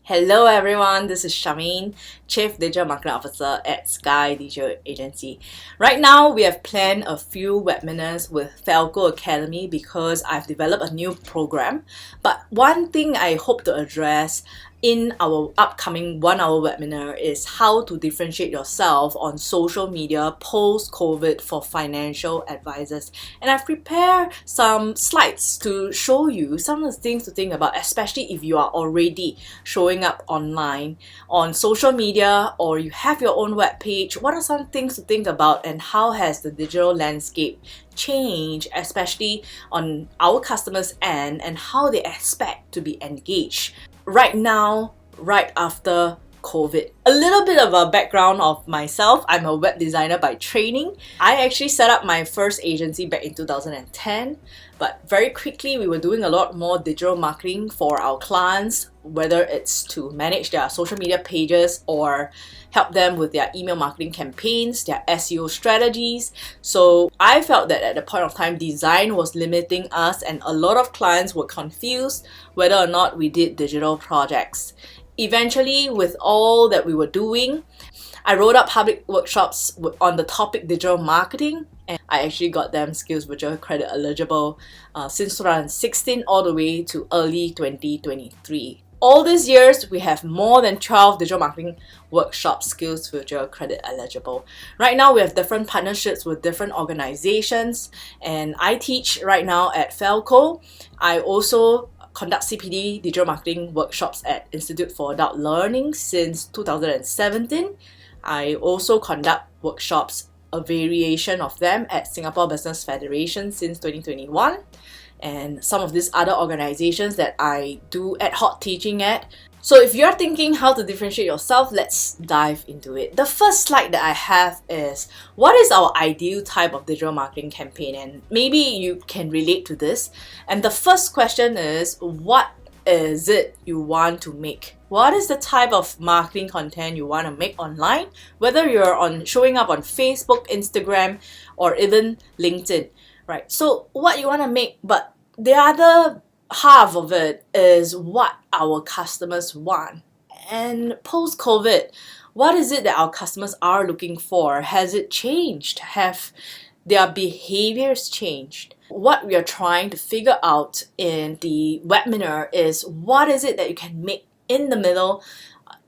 Hello everyone, this is Charmaine, Chief Digital Marketing Officer at Sky Digital Agency. Right now, we have planned a few webinars with Falco Academy because I've developed a new program. But one thing I hope to address in our upcoming 1-hour webinar is how to differentiate yourself on social media post-COVID for financial advisors. And I've prepared some slides to show you some of the things to think about, especially if you are already showing up online on social media or you have your own web page. What are some things to think about, and how has the digital landscape changed, especially on our customers' end, and how they expect to be engaged right now, right after COVID. A little bit of a background of myself. I'm a web designer by training. I actually set up my first agency back in 2010, but very quickly we were doing a lot more digital marketing for our clients, whether it's to manage their social media pages or help them with their email marketing campaigns, their SEO strategies. So I felt that at the point of time, design was limiting us, and a lot of clients were confused whether or not we did digital projects. Eventually, with all that we were doing, I wrote up public workshops on the topic digital marketing, and I actually got them Skills Virtual Credit eligible since 2016 all the way to early 2023. All these years, we have more than 12 digital marketing workshops Skills Virtual Credit eligible. Right now, we have different partnerships with different organizations, and I teach right now at Falco. I also conduct CPD digital marketing workshops at Institute for Adult Learning since 2017. I also conduct workshops, a variation of them, at Singapore Business Federation since 2021, and some of these other organizations that I do ad hoc teaching at. So if you're thinking how to differentiate yourself, let's dive into it. The first slide that I have is, what is our ideal type of digital marketing campaign? And maybe you can relate to this. And the first question is, what is it you want to make? What is the type of marketing content you want to make online? Whether you're showing up on Facebook, Instagram, or even LinkedIn, right? So what you want to make, but the other half of it is what our customers want. And post-COVID, what is it that our customers are looking for? Has it changed? Have their behaviors changed? What we are trying to figure out in the webinar is, what is it that you can make in the middle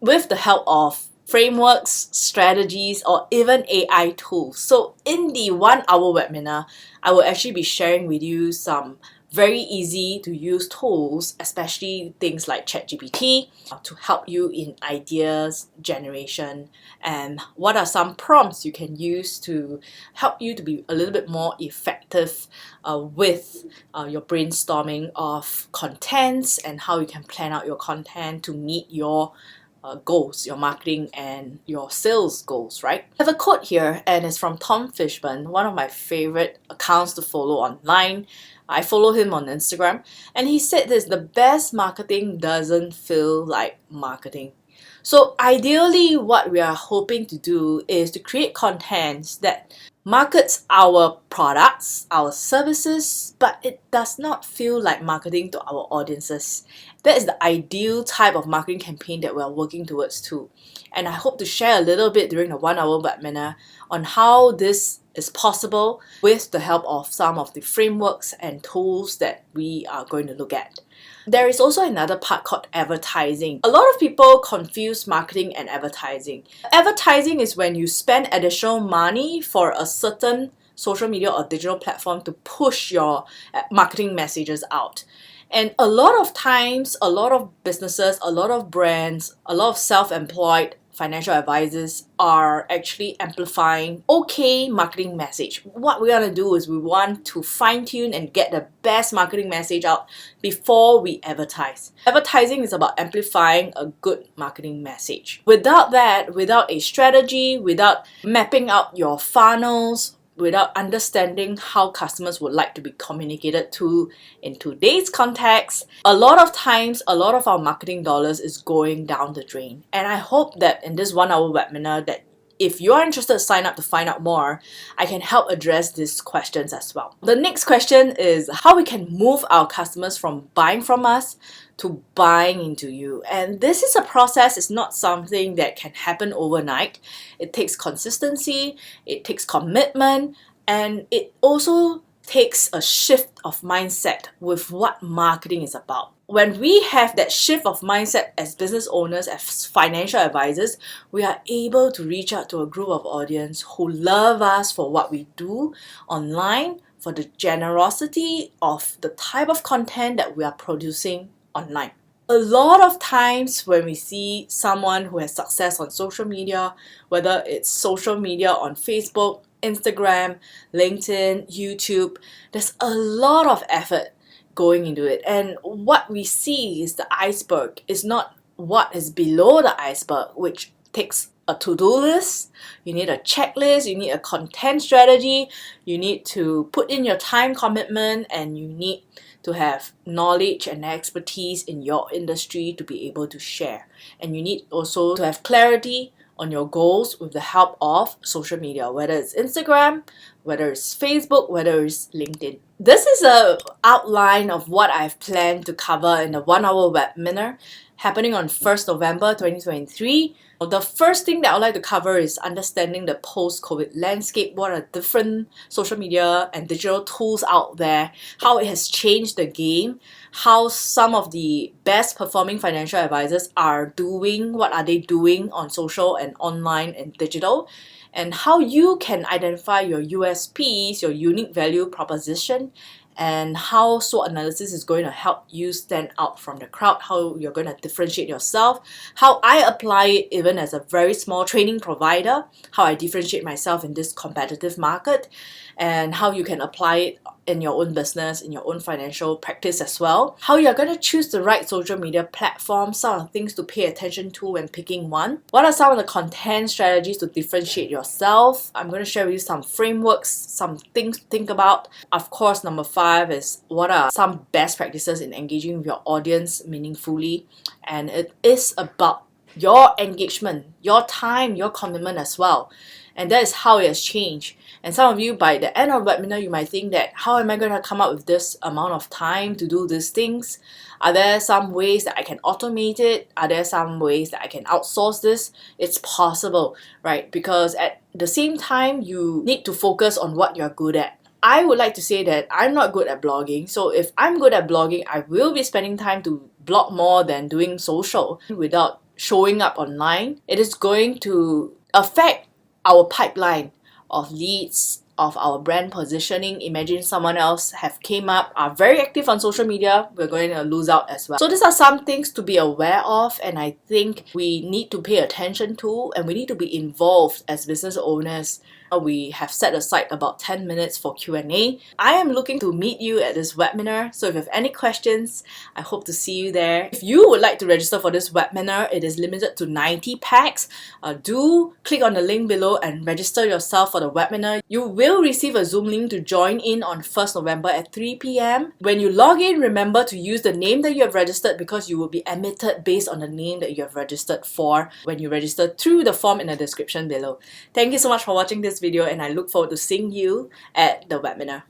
with the help of frameworks, strategies, or even AI tools. So in the 1-hour webinar, I will actually be sharing with you some very easy to use tools, especially things like ChatGPT, to help you in ideas generation, and what are some prompts you can use to help you to be a little bit more effective with your brainstorming of contents, and how you can plan out your content to meet your goals, your marketing and your sales goals, right? I have a quote here, and it's from Tom Fishburne, one of my favorite accounts to follow online. I follow him on Instagram, and he said this: the best marketing doesn't feel like marketing. So ideally, what we are hoping to do is to create contents that markets our products, our services, but it does not feel like marketing to our audiences. That is the ideal type of marketing campaign that we're working towards too. And I hope to share a little bit during the 1-hour webinar on how this is possible with the help of some of the frameworks and tools that we are going to look at. There is also another part called advertising. A lot of people confuse marketing and advertising. Advertising is when you spend additional money for a certain social media or digital platform to push your marketing messages out. And a lot of times, a lot of businesses, a lot of brands, a lot of self-employed financial advisors are actually amplifying okay marketing message. What we want to do is we want to fine-tune and get the best marketing message out before we advertise. Advertising is about amplifying a good marketing message. Without that, without a strategy, without mapping out your funnels, without understanding how customers would like to be communicated to in today's context, a lot of times, a lot of our marketing dollars is going down the drain. And I hope that in this 1-hour webinar that if you are interested to sign up to find out more, I can help address these questions as well. The next question is how we can move our customers from buying from us to buying into you. And this is a process, it's not something that can happen overnight. It takes consistency, it takes commitment, and it also takes a shift of mindset with what marketing is about. When we have that shift of mindset as business owners, as financial advisors, we are able to reach out to a group of audience who love us for what we do online, for the generosity of the type of content that we are producing online. A lot of times when we see someone who has success on social media, whether it's social media on Facebook, Instagram, LinkedIn, YouTube, there's a lot of effort going into it. And what we see is the iceberg, is not what is below the iceberg, which takes a to-do list, you need a checklist, you need a content strategy, you need to put in your time commitment, and you need to have knowledge and expertise in your industry to be able to share. And you need also to have clarity on your goals with the help of social media, whether it's Instagram, whether it's Facebook, whether it's LinkedIn. This is an outline of what I've planned to cover in the 1-hour webinar happening on 1st November 2023. The first thing that I'd like to cover is understanding the post-COVID landscape, what are different social media and digital tools out there, how it has changed the game, how some of the best performing financial advisors are doing, what are they doing on social and online and digital, and how you can identify your USPs, your unique value proposition, and how SWOT analysis is going to help you stand out from the crowd, how you're going to differentiate yourself, how I apply it even as a very small training provider, how I differentiate myself in this competitive market, and how you can apply it in your own business, in your own financial practice as well. How you're going to choose the right social media platform, some of the things to pay attention to when picking one. What are some of the content strategies to differentiate yourself? I'm going to share with you some frameworks, some things to think about. Of course, number 5 is what are some best practices in engaging with your audience meaningfully. And it is about your engagement, your time, your commitment as well. And that is how it has changed. And some of you, by the end of the webinar, you might think that, how am I going to come up with this amount of time to do these things? Are there some ways that I can automate it? Are there some ways that I can outsource this? It's possible, right? Because at the same time, you need to focus on what you're good at. I would like to say that I'm not good at blogging. So if I'm good at blogging, I will be spending time to blog more than doing social without showing up online. It is going to affect our pipeline of leads, of our brand positioning. Imagine someone else have came up, are very active on social media, we're going to lose out as well. So these are some things to be aware of, and I think we need to pay attention to, and we need to be involved as business owners. We have set aside about 10 minutes for Q&A. I am looking to meet you at this webinar, so if you have any questions, I hope to see you there. If you would like to register for this webinar, it is limited to 90 packs. Do click on the link below and register yourself for the webinar. You will receive a Zoom link to join in on 1st November at 3 p.m. When you log in, remember to use the name that you have registered, because you will be admitted based on the name that you have registered for when you register through the form in the description below. Thank you so much for watching this video, and I look forward to seeing you at the webinar.